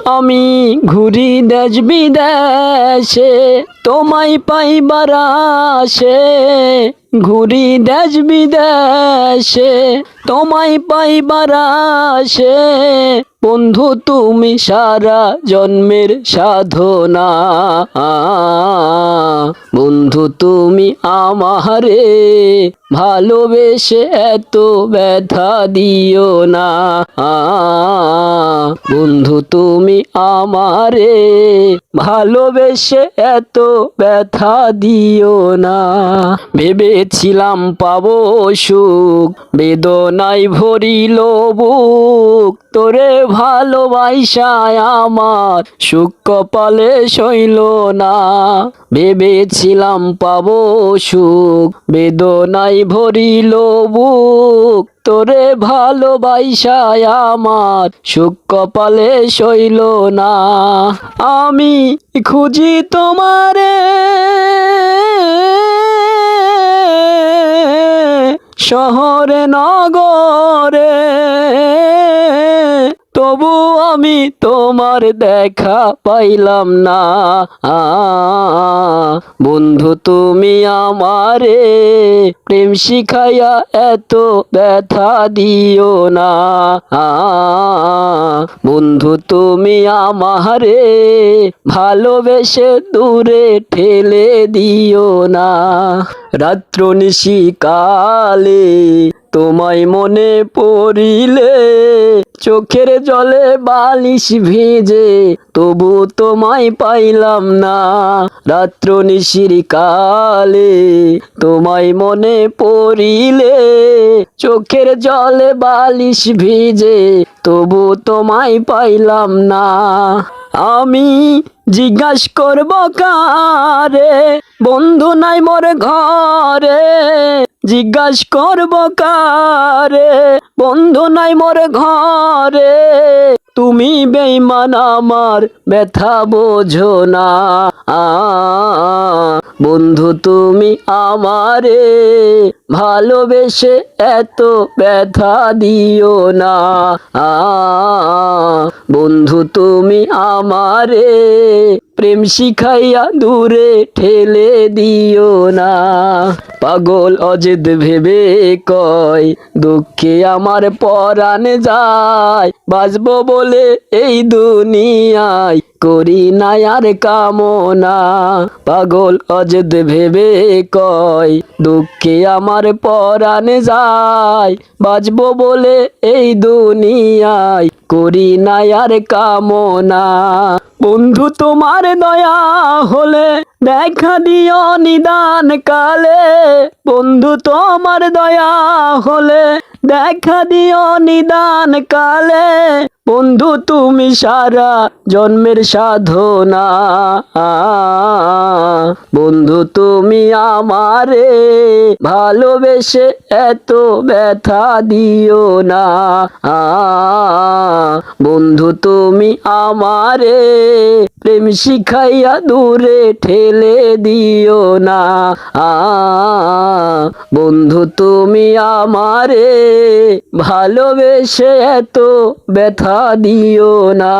আমি ঘুরি দেশ বিদেশে তোমায় পাইবার আশে, ঘুরি দেশ বিদেশে তোমায় পাইবার আশে। বন্ধু তুমি সারা জন্মের সাধনা, বন্ধু তুমি আমারে ভালোবেসে এত ব্যথা দিও না। বন্ধু তুমি আমারে ভালোবেসে এত ব্যথা দিও না। ভেবেছিলাম পাবো সুখ, বেদনায় ভরিল বুক, তোরে ভালোবাসায় আমার সুখ কপালে সইল না। ভেবেছিলাম পাবো সুখ, বেদনায় ভরিল বুক, তোরে ভালোবাসায় আমার সুখ কপালে সইল না। আমি খুঁজি তোমারে শহরে নগরে, তবু আমি তোমার দেখা পাইলাম না। বন্ধু তুমি আমারে প্রেম শিখাইয়া এত ব্যথা দিও না। বন্ধু তুমি আমারে ভালোবেসে দূরে ঠেলে দিও না। রাত্র নিশিকালে তোমায় মনে পড়িলে, চোখের জলে বালিশ ভিজে তবু তোমায় পাইলাম না। রাত্র নিশিকালে তোমায় মনে পড়িলে, চোখের জলে বালিশ ভিজে তবু তোমায় পাইলাম না। আমি জিজ্ঞাস করব কারে, বন্ধু নাই মোর ঘরে। জিজ্ঞাস করব কারে, বন্ধু নাই মোর ঘরে। তুমি বেঈমান আমার ব্যথা বোঝো না। বন্ধু তুমি আমারে ভালোবেসে এত ব্যথা দিও না। বন্ধু তুমি আমারে প্রেম শিখাইয়া দূরে ঠেলে দিও না। পাগল অজিত ভেবে কয় দুঃখে আমার পরাণ যায়, বাঁচবো বলে এই দুনিয়ায় করি না আর কামনা। পাগল অজিত ভেবে কয় দুঃখে আমার পরাণ যায়, বাঁচবো বলে এই দুনিয়ায় করি না আর কামনা। বন্ধু তোমার দয়া হলে দেখা দিও নিদান কালে, বন্ধু তোমার দয়া হলে দেখা দিও নিদান কালে। বন্ধু তুমি সারা জন্মের সাধনা, বন্ধু তুমি আমারে ভালোবেসে এত ব্যথা দিও না। বন্ধু তুমি আমারে প্রেম শিখাইয়া দূরে ঠেলে দিও না। বন্ধু তুমি আমারে ভালোবেসে এত ব্যথা দিও না।